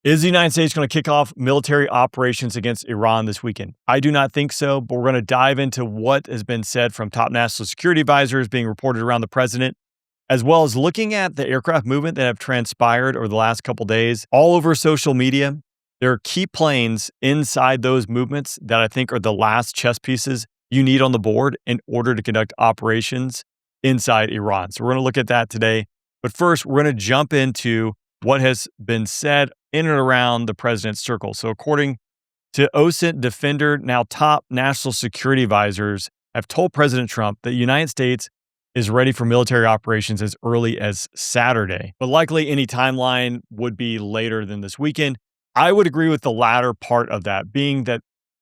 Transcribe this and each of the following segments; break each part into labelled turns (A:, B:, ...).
A: Is the United States going to kick off military operations against Iran this weekend? I do not think so, but we're going to dive into what has been said from top national security advisors being reported around the president, as well as looking at the aircraft movement that have transpired over the last couple days all over social media. There are key planes inside those movements that I think are the last chess pieces you need on the board in order to conduct operations inside Iran. So we're going to look at that today. But first, we're going to jump into what has been said in and around the president's circle. So according to OSINT Defender, now top national security advisors have told President Trump that the United States is ready for military operations as early as Saturday. But likely any timeline would be later than this weekend. I would agree with the latter part of that, being that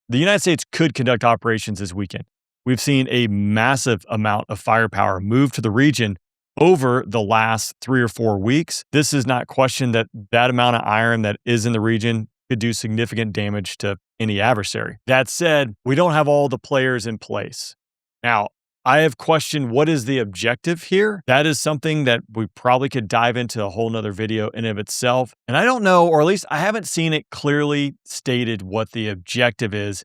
A: the United States could conduct operations this weekend. We've seen a massive amount of firepower move to the region over the last 3 or 4 weeks. This is not question that that amount of iron that is in the region could do significant damage to any adversary. That said, we don't have all the players in place. Now, I have questioned what is the objective here. That is something that we probably could dive into a whole nother video in of itself. And I don't know, or at least I haven't seen it clearly stated what the objective is.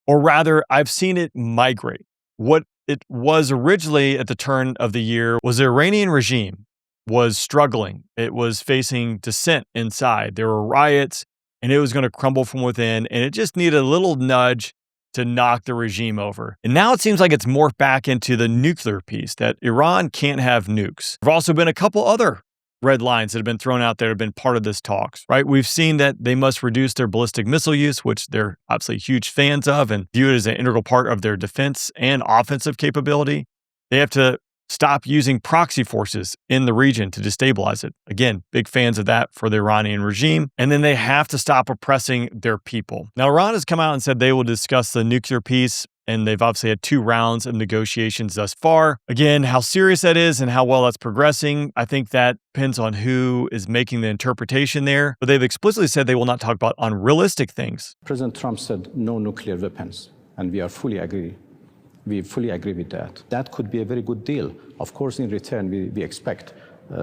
A: Or rather, I've seen it migrate. What it was originally at the turn of the year was the Iranian regime was struggling. It was facing dissent inside. There were riots and it was going to crumble from within. And it just needed a little nudge to knock the regime over. And now it seems like it's morphed back into the nuclear piece, that Iran can't have nukes. There have also been a couple other red lines that have been thrown out there, have been part of this talks, right? We've seen that they must reduce their ballistic missile use, which they're obviously huge fans of and view it as an integral part of their defense and offensive capability. They have to stop using proxy forces in the region to destabilize it. Again, big fans of that for the Iranian regime. And then they have to stop oppressing their people. Now, Iran has come out and said they will discuss the nuclear piece, and they've obviously had 2 rounds of negotiations thus far. Again, how serious that is and how well that's progressing, I think that depends on who is making the interpretation there. But they've explicitly said they will not talk about unrealistic things.
B: President Trump said no nuclear weapons, and we fully agree with that. That could be a very good deal. Of course, in return, we expect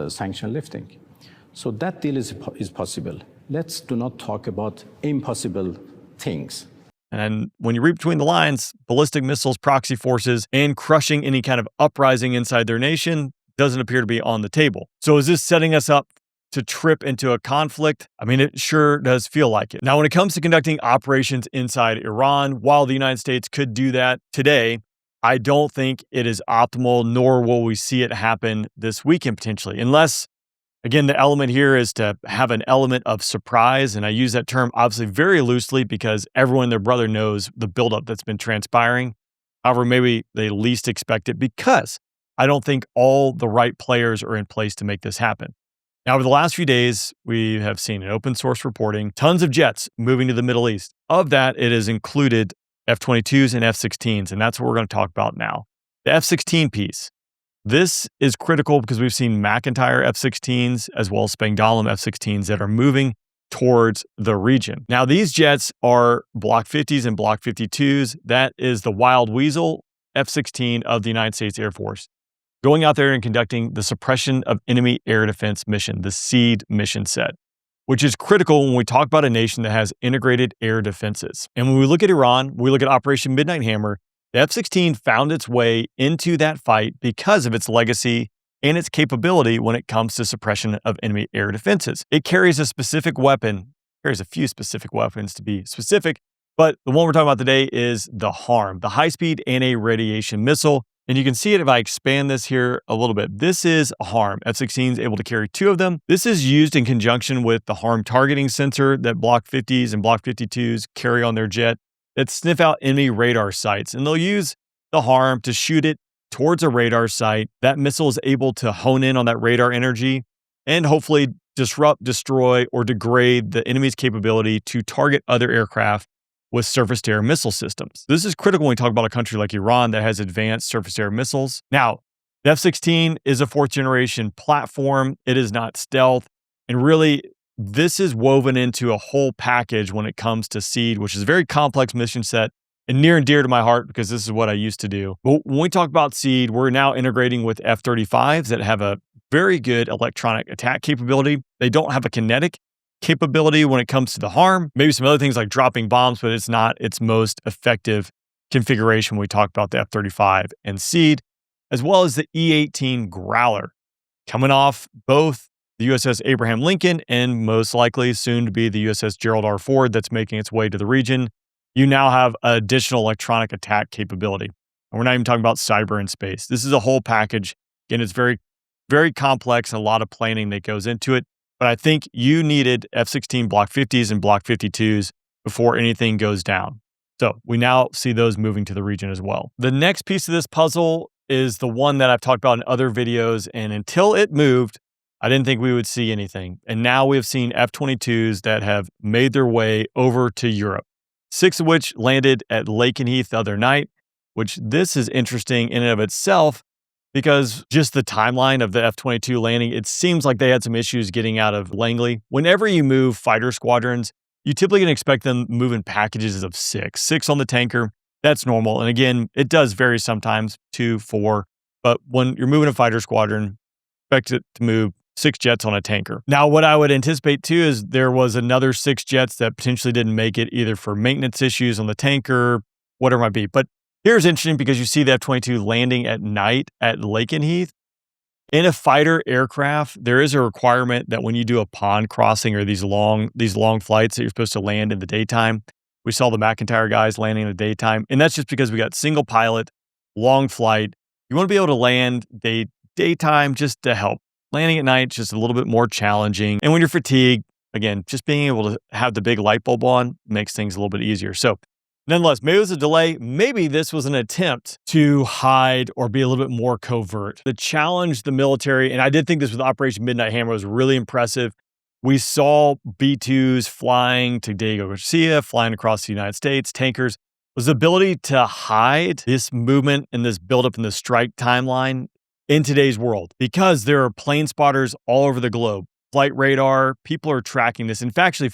B: sanction lifting. So that deal is possible. Let's do not talk about impossible things.
A: And when you read between the lines, ballistic missiles, proxy forces, and crushing any kind of uprising inside their nation doesn't appear to be on the table. So is this setting us up to trip into a conflict? I mean, it sure does feel like it. Now, when it comes to conducting operations inside Iran, while the United States could do that today, I don't think it is optimal, nor will we see it happen this weekend potentially, unless, again, the element here is to have an element of surprise. And I use that term obviously very loosely because everyone and their brother knows the buildup that's been transpiring. However, maybe they least expect it because I don't think all the right players are in place to make this happen. Now, over the last few days, we have seen in open source reporting tons of jets moving to the Middle East. Of that, it has included F-22s and F-16s, and that's what we're going to talk about now. The F-16 piece. This is critical because we've seen McIntyre F-16s as well as Bengal F-16s that are moving towards the region. Now, these jets are Block 50s and Block 52s. That is the Wild Weasel F-16 of the United States Air Force, going out there and conducting the Suppression of Enemy Air Defense mission, the SEAD mission set, which is critical when we talk about a nation that has integrated air defenses. And when we look at Iran, we look at Operation Midnight Hammer, the F-16 found its way into that fight because of its legacy and its capability when it comes to suppression of enemy air defenses. It carries a specific weapon, carries a few specific weapons to be specific, but the one we're talking about today is the HARM, the high-speed anti-radiation missile. And you can see it if I expand this here a little bit. This is a HARM. F-16 is able to carry 2 of them. This is used in conjunction with the HARM targeting sensor that Block 50s and Block 52s carry on their jet that sniff out enemy radar sites. And they'll use the HARM to shoot it towards a radar site. That missile is able to hone in on that radar energy and hopefully disrupt, destroy, or degrade the enemy's capability to target other aircraft with surface-to-air missile systems. This is critical when we talk about a country like Iran that has advanced surface-to-air missiles. Now, the F-16 is a 4th-generation platform. It is not stealth. And really, this is woven into a whole package when it comes to SEAD, which is a very complex mission set and near and dear to my heart because this is what I used to do. But when we talk about SEAD, we're now integrating with F-35s that have a very good electronic attack capability. They don't have a kinetic capability when it comes to the harm. Maybe some other things like dropping bombs, but it's not its most effective configuration when we talk about the F-35 and SEAD, as well as the E-18 Growler, coming off both the USS Abraham Lincoln and most likely soon to be the USS Gerald R. Ford that's making its way to the region. You now have additional electronic attack capability. And we're not even talking about cyber in space. This is a whole package. Again, it's very, very complex and a lot of planning that goes into it. But I think you needed F-16 Block 50s and Block 52s before anything goes down. So we now see those moving to the region as well. The next piece of this puzzle is the one that I've talked about in other videos. And until it moved, I didn't think we would see anything. And now we have seen F-22s that have made their way over to Europe, 6 of which landed at Lakenheath the other night, which this is interesting in and of itself because just the timeline of the F-22 landing, it seems like they had some issues getting out of Langley. Whenever you move fighter squadrons, you typically can expect them moving packages of 6 on the tanker. That's normal. And again, it does vary sometimes, 2, 4. But when you're moving a fighter squadron, expect it to move 6 jets on a tanker. Now, what I would anticipate too is there was another 6 jets that potentially didn't make it either for maintenance issues on the tanker, whatever it might be. But here's interesting because you see the F-22 landing at night at Lakenheath. In a fighter aircraft, there is a requirement that when you do a pond crossing or these long flights that you're supposed to land in the daytime. We saw the McIntyre guys landing in the daytime, and that's just because we got single pilot, long flight. You want to be able to land daytime just to help. Landing at night is just a little bit more challenging. And when you're fatigued, again, just being able to have the big light bulb on makes things a little bit easier. So nonetheless, maybe it was a delay. Maybe this was an attempt to hide or be a little bit more covert. The challenge the military, and I did think this with Operation Midnight Hammer was really impressive. We saw B-2s flying to Diego Garcia, flying across the United States, tankers, was the ability to hide this movement and this buildup in the strike timeline in today's world because there are plane spotters all over the globe. Flight radar, people are tracking this. In fact, actually,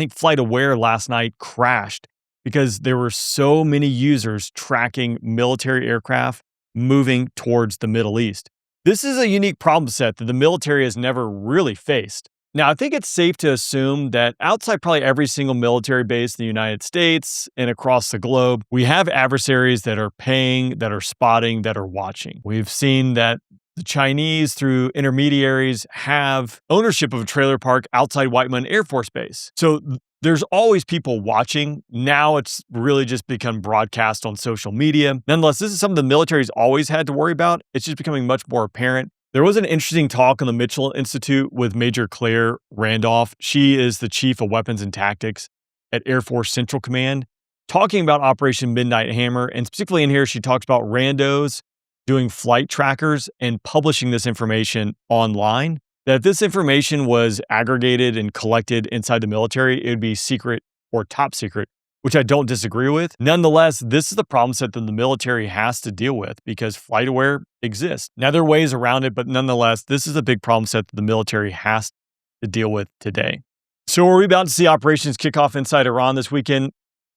A: Flight Aware last night crashed because there were so many users tracking military aircraft moving towards the Middle East. This is a unique problem set that the military has never really faced. Now, I think it's safe to assume that outside probably every single military base in the United States and across the globe, we have adversaries that are paying, that are spotting, that are watching. We've seen that the Chinese, through intermediaries, have ownership of a trailer park outside Whiteman Air Force Base. So there's always people watching. Now it's really just become broadcast on social media. Nonetheless, this is something the military's always had to worry about. It's just becoming much more apparent. There was an interesting talk on the Mitchell Institute with Major Claire Randolph. She is the Chief of Weapons and Tactics at Air Force Central Command, talking about Operation Midnight Hammer. And specifically in here, she talks about randos doing flight trackers and publishing this information online. That if this information was aggregated and collected inside the military, it would be secret or top secret, which I don't disagree with. Nonetheless, this is the problem set that the military has to deal with because FlightAware exists. Now, there are ways around it, but nonetheless, this is a big problem set that the military has to deal with today. So are we about to see operations kick off inside Iran this weekend?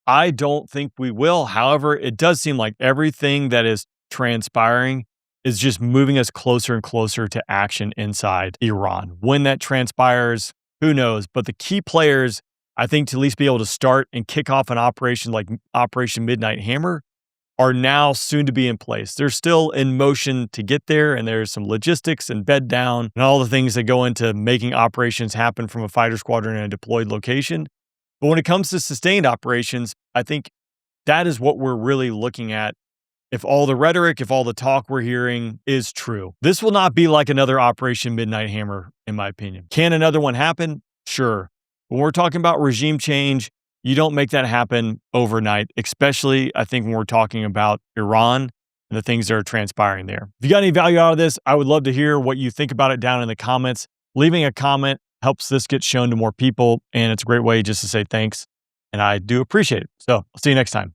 A: I don't think we will. However, it does seem like everything that is transpiring is just moving us closer and closer to action inside Iran. When that transpires, who knows? But the key players, I think, to at least be able to start and kick off an operation like Operation Midnight Hammer are now soon to be in place. They're still in motion to get there, and there's some logistics and bed down and all the things that go into making operations happen from a fighter squadron in a deployed location. But when it comes to sustained operations, I think that is what we're really looking at. If all the rhetoric, if all the talk we're hearing is true, this will not be like another Operation Midnight Hammer, in my opinion. Can another one happen? Sure. When we're talking about regime change, you don't make that happen overnight, especially, I think, when we're talking about Iran and the things that are transpiring there. If you got any value out of this, I would love to hear what you think about it down in the comments. Leaving a comment helps this get shown to more people, and it's a great way just to say thanks, and I do appreciate it. So I'll see you next time.